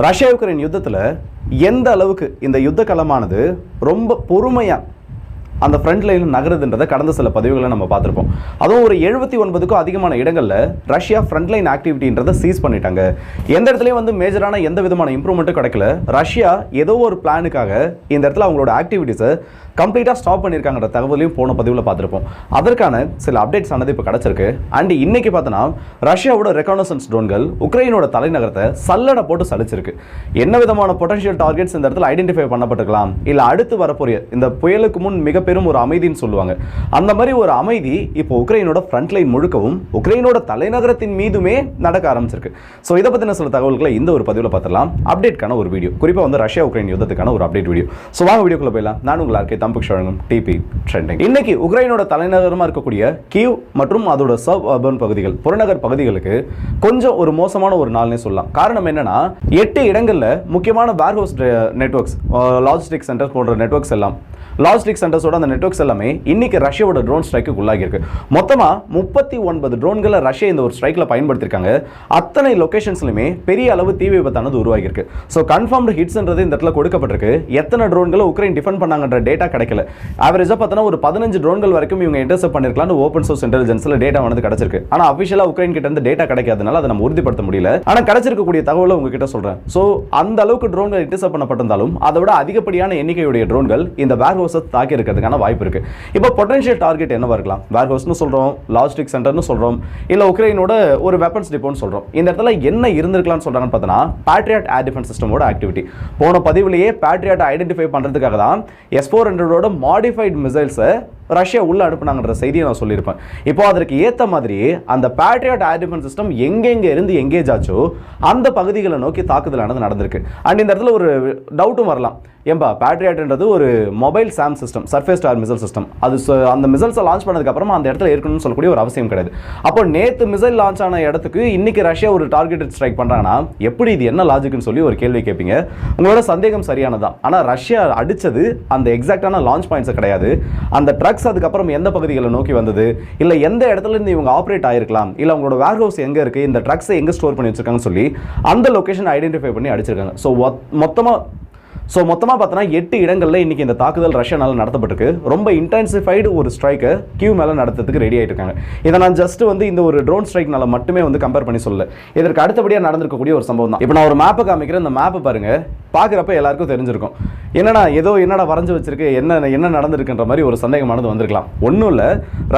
Russia Ukraine யுத்தத்தில் எந்த அளவுக்கு இந்த யுத்த களமானது ரொம்ப பொறுமையாக அந்த ஃப்ரண்ட் லைனில் நகருதுன்றதை கடந்த சில பதிவுகளை நம்ம பார்த்துருப்போம். அதுவும் ஒரு 79க்கும் அதிகமான இடங்களில் ரஷ்யா ஃப்ரண்ட் லைன் ஆக்டிவிட்டின்றதை சீஸ் பண்ணிட்டாங்க. எந்த இடத்துலையும் வந்து மேஜரான எந்த விதமான இம்ப்ரூவ்மெண்ட்டும் கிடைக்கல. ரஷ்யா ஏதோ ஒரு பிளானுக்காக இந்த இடத்துல அவங்களோட ஆக்டிவிட்டீஸை கம்ப்ளீட்டாக ஸ்டாப் பண்ணியிருக்காங்கிற தகவலையும் போன பதிவில் பார்த்துருப்போம். அதற்கான சில அப்டேட்ஸ் ஆனது இப்போ கிடச்சிருக்கு. அண்ட் இன்னைக்கு பார்த்தோன்னா ரஷ்யாவோட ரெகானசன்ஸ் ட்ரோன்கள் உக்ரைனோட தலைநகரத்தை சல்லடை போட்டு சலிச்சிருக்கு. என்ன விதமான பொட்டன்ஷியல் டார்கெட்ஸ் இந்த இடத்துல ஐடென்டிஃபை பண்ணப்பட்டிருக்கலாம், இல்லை அடுத்து வரப்போறிய இந்த புயலுக்கு முன் மிகப்பெரும் ஒரு அமைதின்னு சொல்லுவாங்க, அந்த மாதிரி ஒரு அமைதி இப்போ உக்ரைனோட ஃப்ரண்ட் லைன் முழுக்கவும் உக்ரைனோட தலைநகரத்தின் மீதுமே நடக்க ஆரம்பிச்சிருக்கு. ஸோ இதை பற்றின சில தகவல்களை இந்த ஒரு பதிவில் பார்த்துலாம். அப்டேட்கான ஒரு வீடியோ, குறிப்பாக வந்து ரஷ்யா உக்ரைன் யுத்தத்துக்கான ஒரு அப்டேட் வீடியோ. ஸோ வாங்க வீடியோக்குள்ள போயிடலாம். நான் உங்கள் ஆர்கே டிபி ட்ரெண்டிங். இன்னைக்கு உக்ரைனோட தலைநகரமா இருக்கக்கூடிய கீவ் மற்றும் அதோட சப் அர்பன் பகுதிகள், புறநகர் பகுதிகளுக்கு கொஞ்சம் ஒரு மோசமான ஒரு நாள்னே சொல்லலாம். காரணம் என்னன்னா 8 இடங்கள்ல முக்கியமான வேர்ஹவுஸ் நெட்வொர்க்ஸ், லாஜிஸ்டிக் சென்டர் போன்ற நெட்வொர்க்ஸ் எல்லாம், லாஜிஸ்டிக் சென்டர்ஸோட அந்த நெட்வொர்க்ஸ் எல்லாமே இன்னைக்கு ரஷ்யாவோட ட்ரோன் ஸ்ட்ரைக்கு உள்ளாகி இருக்கு. மொத்தமா 39 ட்ரோன்களை ரஷ்யா இந்த ஒரு ஸ்ட்ரைக்ல பயன்படுத்திருக்காங்க. அத்தனை லொகேஷன்ஸ்லயுமே பெரிய அளவு தீ விபத்தானது உருவாகி இருக்கு. ஸோ கன்ஃபார்ம்டு ஹிட்ஸ்ன்றது இந்த இடத்துல கொடுக்கப்பட்டிருக்கு. எத்தனை ட்ரோன்களை உக்ரைன் டிஃபெண்ட் பண்ணாங்கன்ற டேட்டா கிடைக்கல. ஆவரேஜா பார்த்தா ஒரு 15 ட்ரோன்கள் வரைக்கும் இவங்க இன்டர்செப்ட் பண்ணிருக்கலாம். ஓபன் சோர்ஸ் இன்டெலிஜென்ஸ்ல டேட்டா வந்து கிடைச்சிருக்கு. ஆனா அபிஷியலா உக்ரைன் கிட்ட இருந்து டேட்டா கிடைக்காதனால அதை நம்ம உறுதிப்படுத்த முடியல. ஆனா கிடைச்சிருக்கக்கூடிய தகவலை உங்ககிட்ட சொல்றேன். ஸோ அந்த அளவுக்கு ட்ரோன்கள் இன்டர்செப்ட் பண்ணப்பட்டிருந்தாலும் அதை விட அதிகப்படியான எண்ணிக்கையுடைய ட்ரோன்கள் இந்த வேர்ஹவுஸை தாக்கி இருக்கிறதுக்கான வாய்ப்பு இருக்கு. இப்போ பொட்டன்ஷியல் டார்கெட் என்னவா இருக்கலாம்? வேர்ஹவுஸ்னு சொல்றோம், லாஜிஸ்டிக் சென்டர்னு சொல்றோம், இல்ல உக்ரைனோட ஒரு வெப்பன்ஸ் டிப்போன்னு சொல்றோம். இந்த இடத்துல என்ன இருந்திருக்கலாம்னு சொல்றாங்கன்னு பார்த்தா பேட்ரியாட் ஏர் டிஃபென்ஸ் சிஸ்டமோட ஆக்டிவிட்டி. போன பதிவிலேயே பேட்ரியாட் ஐடென்டிஃபை பண்றதுக்காக தான் S-400 மாடிஃபைட் மிசைல்ஸை ரஷ்யா உள்ள அனுப்புனாங்கன்ற செய்தியை நான் சொல்லியிருப்பேன். இப்போ அதற்கு ஏற்ற மாதிரி அந்த பேட்ரியாட் ஏர் டிஃபென்ஸ் சிஸ்டம் எங்கெங்க இருந்து எங்கேஜ் ஆச்சோ அந்த பகுதிகளை நோக்கி தாக்குதலானது நடந்திருக்கு. அண்ட் இந்த இடத்துல ஒரு டவுட்டும் வரலாம், ஏன்பா பேட்ரியாட்ன்றது ஒரு mobile Sam system, surface to air missile system, அது அந்த மிசைல்ஸை லான்ச் பண்ணதுக்கு அப்புறமா அந்த இடத்துல இருக்கணும்னு சொல்லக்கூடிய ஒரு அவசியம் கிடையாது. அப்போ நேற்று மிசைல் லான்ச் ஆன இடத்துக்கு இன்னைக்கு ரஷ்யா ஒரு டார்கெட்டட் ஸ்ட்ரைக் பண்றாங்கன்னா எப்படி, இது என்ன லாஜிக்னு சொல்லி ஒரு கேள்வி கேட்பீங்க. உங்களோட சந்தேகம் சரியானதான். ஆனால் ரஷ்யா அடிச்சது அந்த எக்ஸாக்டான லான்ச் பாயிண்ட்ஸ் கிடையாது. அந்த ட்ரக்ஸ் அதுக்கப்புறம் எந்த பகுதிகளை நோக்கி வந்தது, இல்ல எந்த இடத்துல இருந்து இவங்க ஆப்ரேட் ஆயிருக்கலாம், இல்ல உங்களோட வேர்ஹவுஸ் எங்க இருக்கு, இந்த ட்ரக்ஸை எங்க ஸ்டோர் பண்ணி வச்சிருக்காங்கன்னு சொல்லி அந்த லொகேஷன் ஐடென்டிஃபை பண்ணி அடிச்சிருக்காங்க. ஸோ மொத்தமாக பார்த்தோன்னா 8 இடங்களில் இன்னைக்கு இந்த தாக்குதல் ரஷ்யானால நடத்தப்பட்டிருக்கு. ரொம்ப இன்டென்சிஃபைடு ஒரு ஸ்ட்ரைக்கை கியூ மேலே நடத்துறதுக்கு ரெடி ஆகிட்டு இருக்காங்க. இதை நான் ஜஸ்ட் வந்து இந்த ஒரு ட்ரோன் ஸ்ட்ரைக்னால மட்டுமே வந்து கம்பேர் பண்ணி சொல்லல, இதற்கு அடுத்தபடியாக நடந்திருக்கக்கூடிய ஒரு சம்பவம் தான். இப்போ நான் ஒரு மேப்பை காமிக்கிறேன். இந்த மேப்பை பாருங்க, பார்க்குறப்ப எல்லாருக்கும் தெரிஞ்சிருக்கும் என்னடா வரைஞ்சு வச்சிருக்கு, என்ன நடந்திருக்குன்ற மாதிரி ஒரு சந்தேகமானது வந்திருக்கலாம். ஒன்றும் இல்லை,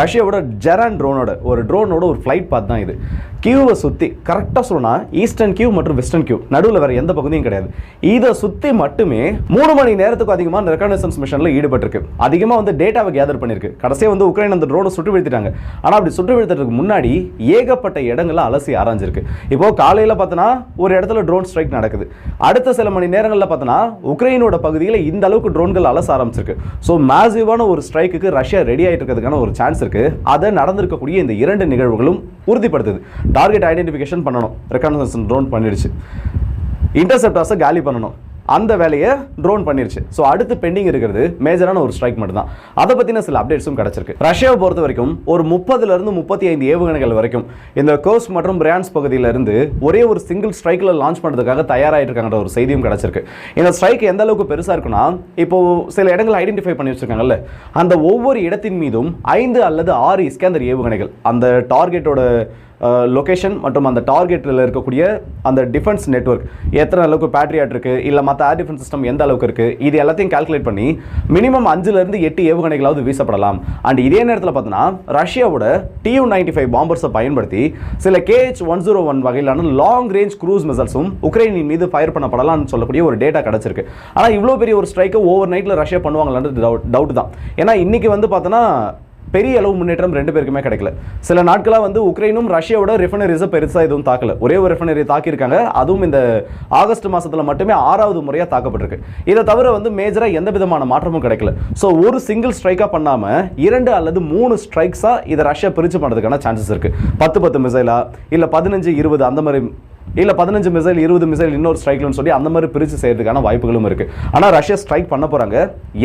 ரஷ்யாவோட ஜெரான் ட்ரோனோட ஒரு ஃப்ளைட் பாத் தான் இது. கியூவை சுற்றி கரெக்டாக சொன்னால் ஈஸ்டர்ன் கியூ மற்றும் வெஸ்டர்ன் கியூ நடுவில் வேறு எந்த பகுதியும் கிடையாது. இதை சுற்றி மட்டுமே 3 மணி நேரத்துக்கு அதிகமாக ரெகனைசன்ஸ் மிஷனில் ஈடுபட்டிருக்கு. அதிகமாக வந்து டேட்டாவை கேதர் பண்ணியிருக்கு. கடைசியாக வந்து உக்ரைன் அந்த ட்ரோனை சுட்டு வீழ்த்திட்டாங்க. ஆனால் அப்படி சுட்டு வீழ்த்துறதுக்கு முன்னாடி ஏகப்பட்ட இடங்களை அலசி ஆராய்ஞ்சிருக்கு. இப்போ காலையில் பார்த்தோன்னா ஒரு இடத்துல ட்ரோன் ஸ்ட்ரைக் நடக்குது. அடுத்த சில மணி நேரங்களில் பார்த்தோன்னா உக்ரைனோட பகுதியில் இந்த அளவுக்கு ட்ரோன்கள் அலச ஆரம்பிச்சிருக்கு. ஸோ மேசிவான ஒரு ஸ்ட்ரைக்கு ரஷ்யா ரெடி ஆகிட்டு இருக்கிறதுக்கான ஒரு சான்ஸ் இருக்கு. அதை நடந்திருக்கக்கூடிய இந்த 2 நிகழ்வுகளும் உறுதிப்படுத்துது. டார்கெட் ஐடென்டிஃபிகேஷன் பண்ணணும், ரெகனைசன்ஸ் ட்ரோன் பண்ணிடுச்சு. இன்டர்செப்டர்ஸை காலி பண்ணணும், அந்த வேலையை ட்ரோன் பண்ணிருச்சு. ஸோ அடுத்து பெண்டிங் இருக்கிறது மேஜரான ஒரு ஸ்ட்ரைக் மட்டும் தான். அதை பற்றின சில அப்டேட்ஸும் கிடச்சிருக்கு. ரஷ்யாவை பொறுத்த வரைக்கும் ஒரு 30லிருந்து 35 ஏவுகணைகள் வரைக்கும் இந்த கோர்ஸ் மற்றும் பிரான்ஸ் பகுதியிலிருந்து ஒரே ஒரு சிங்கிள் ஸ்ட்ரைக்கில் லான்ச் பண்ணுறதுக்காக தயாராகிட்டு இருக்காங்கிற ஒரு செய்தியும் கிடச்சிருக்கு. இந்த ஸ்ட்ரைக் எந்த அளவுக்கு பெருசாக இருக்குன்னா, இப்போ சில இடங்கள் ஐடென்டிஃபை பண்ணி வச்சிருக்காங்கல்ல, அந்த ஒவ்வொரு இடத்தின் மீதும் 5 அல்லது 6 இஸ்கேந்தர் ஏவுகணைகள் அந்த டார்கெட்டோட லொகேஷன் மற்றும் அந்த டார்கெட்டில் இருக்கக்கூடிய அந்த டிஃபென்ஸ் நெட்வொர்க் எத்தனை அளவுக்கு பேட்ரியாட் இருக்குது, இல்லை மற்ற ஏர் டிஃபென்ஸ் சிஸ்டம் எந்த அளவுக்கு இருக்குது, இது எல்லாத்தையும் கால்குலேட் பண்ணி மினிமம் 5லிருந்து 8 ஏவுகணைகளாவது வீசப்படலாம். அண்ட் இதே நேரத்தில் பார்த்தோன்னா ரஷ்யாவோட Tu-95 பாம்பர்ஸை பயன்படுத்தி சில KH-101 வகையிலான லாங் ரேஞ்ச் க்ரூஸ் மிசைல்ஸும் உக்ரைனின் மீது ஃபயர் பண்ணப்படலாம்னு சொல்லக்கூடிய ஒரு டேட்டா கிடச்சிருக்கு. ஆனால் இவ்வளோ பெரிய ஒரு ஸ்ட்ரைக்கை ஓவர் நைட்டில் ரஷ்யா பண்ணுவாங்களான்றது டவுட் தான். ஏன்னா இன்னைக்கு வந்து பார்த்தோன்னா பெரிய அளவு முன்னேற்றம் 2 பேருக்குமே கிடைக்கல. சில நாட்களாக வந்து உக்ரைனும் ரஷ்யாவோட ரிஃபைனரிஸை பெருசாக எதுவும் தாக்கல. ஒரே ஒரு ரிஃபைனரி தாக்கியிருக்காங்க. அதுவும் இந்த ஆகஸ்ட் மாதத்தில் மட்டுமே 6வது முறையாக தாக்கப்பட்டிருக்கு. இதை தவிர வந்து மேஜராக எந்த விதமான மாற்றமும் கிடைக்கல. ஸோ ஒரு சிங்கிள் ஸ்ட்ரைக்காக பண்ணாமல் 2 அல்லது 3 ஸ்ட்ரைக்ஸாக இதை ரஷ்யா பிரித்து பண்ணுறதுக்கான சான்சஸ் இருக்குது. 10 மிசைலா இல்லை 15-20 அந்த மாதிரி இல்லை 15 மிசைல் 20 மிசைல் இன்னொரு ஸ்ட்ரைக்லன்னு சொல்லி அந்த மாதிரி பிரித்து செய்யறதுக்கான வாய்ப்புகளும் இருக்கு. ஆனால் ரஷ்யா ஸ்ட்ரைக் பண்ண போறாங்க,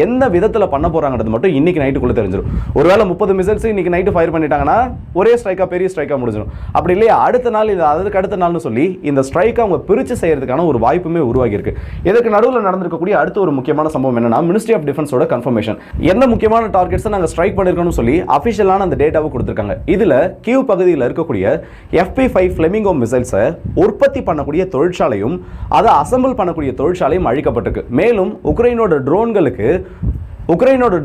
எந்த விதத்தில் பண்ண போறாங்கிறது மட்டும் இன்னைக்கு நைட்டுக்குள்ள தெரிஞ்சிடும். ஒருவேளை 30 மிசைல்ஸ் இன்னைக்கு நைட்டு ஃபயர் பண்ணிட்டாங்கன்னா ஒரே ஸ்ட்ரைக்கா பெரிய ஸ்ட்ரைக்கா முடிஞ்சிடும். அப்படி இல்லையா அடுத்த நாள் இது அதுக்கு அடுத்த நாள்னு சொல்லி இந்த ஸ்ட்ரைக்கை அவங்க பிரித்து செய்யறதுக்கான ஒரு வாய்ப்புமே உருவாகி இருக்கு. இதுக்கு நடுவில் நடந்திருக்கக்கூடிய அடுத்த ஒரு முக்கியமான சம்பவம் என்னன்னா, மினிஸ்ட்ரி ஆஃப் டிஃபென்ஸோட கன்ஃபர்மேஷன் எந்த முக்கியமான டார்கெட்ஸை நாங்கள் ஸ்ட்ரைக் பண்ணிருக்கோம்னு சொல்லி அஃபிஷியலான அந்த டேட்டாவை கொடுத்துருக்காங்க. இதுல கீவ் பகுதியில் இருக்கக்கூடிய FP5 ஃபிளெமிங்கோ மிசைல்ஸை உற்பத்தி பண்ணக்கூடிய தொழிற்சாலையும் அதை அசம்பிள் பண்ணக்கூடிய தொழிற்சாலையும் அழிக்கப்பட்டிருக்கு. மேலும் உக்ரைனோட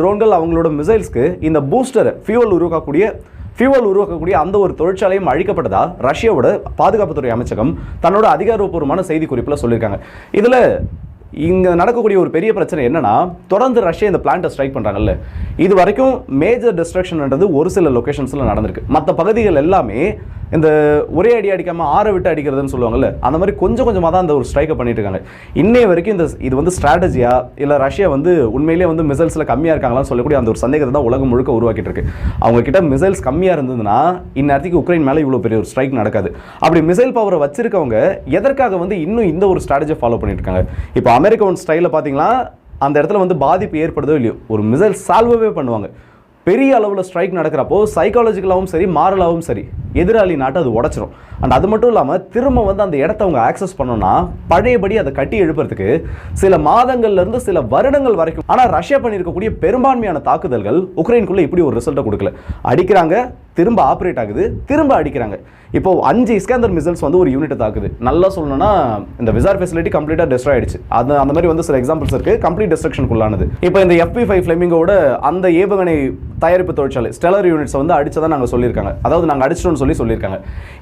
ட்ரோன்கள் அவங்களோட மிசைல்ஸ்க்கு இந்த பூஸ்டர் ஃபியூவல் உருவாக்கக்கூடிய அந்த ஒரு தொழிற்சாலையும் அழிக்கப்பட்டதா ரஷ்யாவோட பாதுகாப்புத்துறை அமைச்சகம் தன்னோட அதிகாரப்பூர்வமான செய்தி குறிப்பில் சொல்லியிருக்காங்க. இதுல இங்க நடக்கக்கூடிய ஒரு பெரிய பிரச்சனை என்னன்னா, தொடர்ந்து ரஷ்யா இந்த பிளான்ட்டை ஸ்ட்ரைக் பண்றாங்கல்ல, இது வரைக்கும் மேஜர் டிஸ்ட்ரக்ஷன்ன்றது ஒரு சில லொகேஷன்ஸ்ல நடந்திருக்கு. மற்ற பகுதிகள் எல்லாமே இந்த ஒரே அடி அடிக்காம ஆற விட்டு அடிக்கிறதுன்னு சொல்லுவாங்கல்ல, அந்த மாதிரி கொஞ்சம் கொஞ்சமாக தான் அந்த ஒரு ஸ்ட்ரைக்கை பண்ணிட்டு இருக்காங்க. இன்னைய வரைக்கும் இது வந்து ஸ்ட்ராட்டஜியா இல்லை ரஷ்யா வந்து உண்மையிலேயே வந்து மிசைல்ஸ்ல கம்மியாக இருக்காங்களான்னு சொல்லக்கூடிய அந்த ஒரு சந்தேகத்தை தான் உலகம் முழுக்க உருவாக்கிட்டு இருக்கு. அவங்க கிட்ட மிசைல்ஸ் கம்மியாக இருந்ததுன்னா இந்நேரத்துக்கு உக்ரைன் மேலே இவ்வளோ பெரிய ஒரு ஸ்ட்ரைக் நடக்காது. அப்படி மிசைல் பவரை வச்சிருக்கவங்க எதற்காக வந்து இன்னும் இந்த ஒரு ஸ்ட்ராட்டஜியை ஃபாலோ பண்ணிட்டு இருக்காங்க? இப்போ அமெரிக்கா ஒன் ஸ்டைலில் பார்த்தீங்கன்னா அந்த இடத்துல வந்து பாதிப்பு ஏற்படுதோ இல்லையோ ஒரு மிசைல் சால்வவே பண்ணுவாங்க. பெரிய அளவில் ஸ்ட்ரைக் நடக்கிறப்போ சைக்காலஜிக்கலாகவும் சரி மாரலாகவும் சரி எதிராளி நாட்டை அது உடச்சிரும். அண்ட் அது மட்டும் இல்லாமல் திரும்ப வந்து அந்த இடத்த அவங்க ஆக்சஸ் பண்ணோம்னா பழையபடி அதை கட்டி எழுப்புறதுக்கு சில மாதங்கள்லேருந்து சில வருடங்கள் வரைக்கும். ஆனால் ரஷ்யா பண்ணியிருக்கக்கூடிய பெரும்பான்மையான தாக்குதல்கள் உக்ரைனுக்குள்ளே இப்படி ஒரு ரிசல்ட்டை கொடுக்கல. அடிக்கிறாங்க, திரும்ப ஆப்ரேட் ஆகுது, திரும்ப அடிக்கிறாங்க. இப்போ 5 இஸ்கேந்தர் மிசைல்ஸ் வந்து ஒரு யூனிட்டை தாக்குது. நல்லா சொல்லணும்னா இந்த விசார் ஃபெசிலிட்டி கம்ப்ளீட்டாக டெஸ்ட்ராய் ஆயிடுச்சு. அது அந்த மாதிரி வந்து சில எக்ஸாம்பிள்ஸ் இருக்கு, கம்ப்ளீட் டிஸ்ட்ரக்ஷனுக்குள்ளானது. இப்போ இந்த FP5 ஃபிளெமிங்கோட அந்த ஏவுகணை தயாரிப்பு தொழிற்சாலை ஸ்டெல்லர் யூனிட்ஸ் வந்து அடிச்சதா நாங்கள் சொல்லியிருக்காங்க. அதாவது நாங்கள் அடிச்சிட்டோம்னு சொல்லியிருக்காங்க.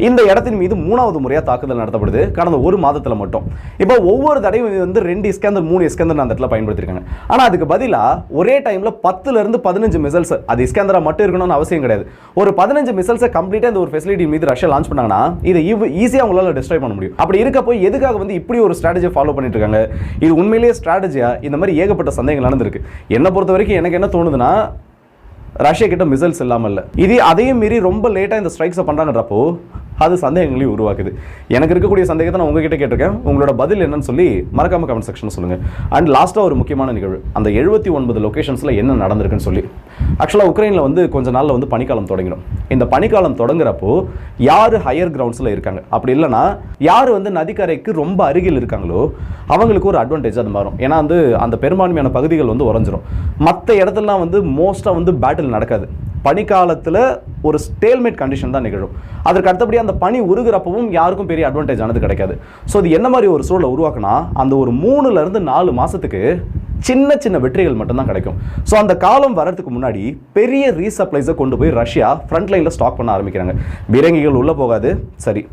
இந்த இடத்தின் மீது 3வது முறையாக தாக்குதல் நடத்தப்படுது கடந்த ஒரு மாதத்தில் மட்டும். இப்போ ஒவ்வொரு தடையும் வந்து 2 இஸ்கேந்தர் 3 இஸ்கேந்தர் அந்த இடத்துல பயன்படுத்திருக்காங்க. ஆனால் அதுக்கு பதிலாக ஒரே டைமில் 10லேருந்து 15 மிசைல்ஸ், அது இஸ்கேந்தரா மட்டும் இருக்கணும்னு அவசியம் கிடையாது, ஒரு 15 மிசைல்ஸை கம்ப்ளீட்டாக இந்த ஒரு ஃபெசிலிட்டி மீது ரஷ்யா லான்ச் பண்ணாங்கன்னா இதை ஈஸியாக அவங்களால டிஸ்ட்ராய் பண்ண முடியும். அப்படி இருக்கப்போ எதுக்காக வந்து இப்படி ஒரு ஸ்ட்ராட்டஜியை ஃபாலோ பண்ணிட்டு இருக்காங்க? இது உண்மையிலேயே ஸ்ட்ராட்டஜியா? இந்த மாதிரி ஏகப்பட்ட சந்தேகங்கள் நடந்திருக்கு. என்னை பொறுத்த வரைக்கும் எனக்கு என்ன தோணுதுன்னா, ரஷ்யா கிட்ட மிசைல்ஸ் இல்லாமல் இல்லை, இது அதையும் மீறி ரொம்ப லேட்டாக இந்த ஸ்ட்ரைக்ஸை பண்ணுறாங்கன்றப்போ அது சந்தேகங்களையும் உருவாக்குது. எனக்கு இருக்கக்கூடிய சந்தேகத்தை நான் உங்ககிட்ட கேட்டிருக்கேன். உங்களோட பதில் என்னன்னு சொல்லி மறக்காம கமெண்ட் செக்ஷன் சொல்லுங்க. அண்ட் லாஸ்ட்டாக ஒரு முக்கியமான நிகழ்வு, அந்த 79 லொகேஷன்ஸில் என்ன நடந்திருக்குன்னு சொல்லி. ஆக்சுவலாக உக்ரைனில் வந்து கொஞ்ச நாளில் வந்து பனிக்காலம் தொடங்கிடும். இந்த பனிக்காலம் தொடங்குறப்போ யார் ஹையர் கிரவுண்ட்ஸில் இருக்காங்க, அப்படி இல்லைனா யார் வந்து நதிக்கரைக்கு ரொம்ப அருகில் இருக்காங்களோ அவங்களுக்கு ஒரு அட்வான்டேஜ் அது மாறும். ஏன்னா வந்து அந்த பெரும்பான்மையான பகுதிகள் வந்து உறைஞ்சிரும். மற்ற இடத்துலலாம் வந்து மோஸ்ட்டாக வந்து பேட்டில் நடக்காது. பனிக்காலத்தில் ஒரு ஸ்டேல்மேட் கண்டிஷன் தான் நிகழும். அதற்கு அடுத்தபடி அந்த பனி உருகிறப்பவும் யாருக்கும் பெரிய அட்வான்டேஜ் ஆனது கிடைக்காது. ஸோ இது என்ன மாதிரி ஒரு சூழலை உருவாக்குனா, அந்த ஒரு 3லேருந்து 4 மாதத்துக்கு சின்ன சின்ன வெற்றிகள் மட்டும்தான் கிடைக்கும். ஸோ அந்த காலம் வரதுக்கு முன்னாடி பெரிய ரீசப்ளைஸை கொண்டு போய் ரஷ்யா ஃப்ரண்ட் லைனில் ஸ்டாக் பண்ண ஆரம்பிக்கிறாங்க. பீரங்கிகள் உள்ளே போகாது, சரி.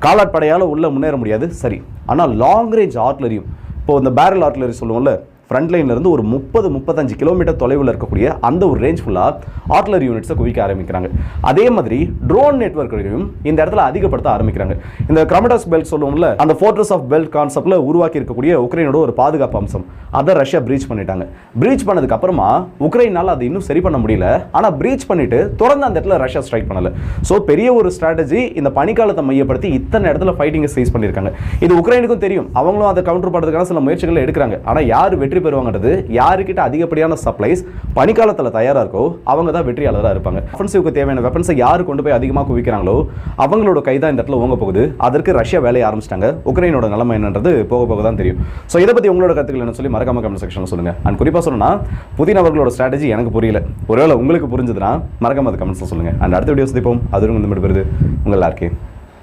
காலாட்படையால் உள்ளே முன்னேற முடியாது, சரி. ஆனால் லாங் ரேஞ்ச் ஆர்ட்லரியும், இப்போ இந்த பேரல் ஆர்ட்லரி சொல்லுவோம்ல, ஃப்ரண்ட் லைன்லேருந்து ஒரு 30-35 கிலோமீட்டர் தொலைவில் இருக்கக்கூடிய அந்த ஒரு ரேஞ்ச் ஃபுல்லாக ஆர்ட்லரி யூனிட்ஸை குவிக்க ஆரம்பிக்கிறாங்க. அதே மாதிரி ட்ரோன் நெட்வொர்க்கையும் இந்த இடத்துல அதிகப்படுத்த ஆரம்பிக்கிறாங்க. இந்த கிராமடாஸ் பெல்ட் சொல்லுவோம்ல, அந்த ஃபோர்ட்ரஸ் ஆஃப் பெல்ட் கான்செப்டில் உருவாக்கி இருக்கக்கூடிய உக்ரைனோட ஒரு பாதுகாப்பு அம்சம், அதை ரஷ்யா பிரீச் பண்ணிட்டாங்க. பிரீச் பண்ணதுக்கு அப்புறமா உக்ரைனால் அதை இன்னும் சரி பண்ண முடியல. ஆனால் பிரீச் பண்ணிட்டு தொடர்ந்து அந்த இடத்துல ரஷ்யா ஸ்ட்ரைக் பண்ணல. ஸோ பெரிய ஒரு ஸ்ட்ராட்டஜி இந்த பனிக்காலத்தை மையப்படுத்தி இத்தனை இடத்துல ஃபைட்டிங்கை சீஸ் பண்ணியிருக்காங்க. இது உக்ரைனுக்கும் தெரியும், அவங்களும் அதை கவுண்டர் பண்ணுறதுக்கான சில முயற்சிகளை எடுக்கிறாங்க. ஆனால் யார் வெற்றி பெறுவாங்கிறது, யாருக்கிட்ட அதிகப்படியான சப்ளைஸ் பனிக்காலத்தில் தயாராக இருக்கோ அவங்க தான் வெற்றியாளராக இருப்பாங்க. ஆஃபென்சிவ்க்கு தேவையான வெப்பன்ஸை யார் கொண்டு போய் அதிகமாக குவிக்கிறாங்களோ அவங்களோட கை தான் இந்த இடத்துல ஓங்க போகுது. அதற்கு ரஷ்யா வேலையை ஆரம்பிச்சிட்டாங்க. உக்ரைனோட நிலைமை என்னன்றது போக போக தான் தெரியும். ஸோ இதை பற்றி உங்களோட கருத்துக்கள் என்ன சொல்லி மறக்காம கமெண்ட் செக்ஷனில் சொல்லுங்கள். அண்ட் குறிப்பாக சொல்லணும்னா, புதின் அவர்களோட ஸ்ட்ராட்டஜி எனக்கு புரியல, ஒருவேளை உங்களுக்கு புரிஞ்சதுன்னா மறக்காம அது கமெண்ட்ஸில் சொல்லுங்கள். அண்ட் அடுத்த வீடியோ சந்திப்போம். அது வந்து பெறுது உங்கள் எல்லாருக்கே.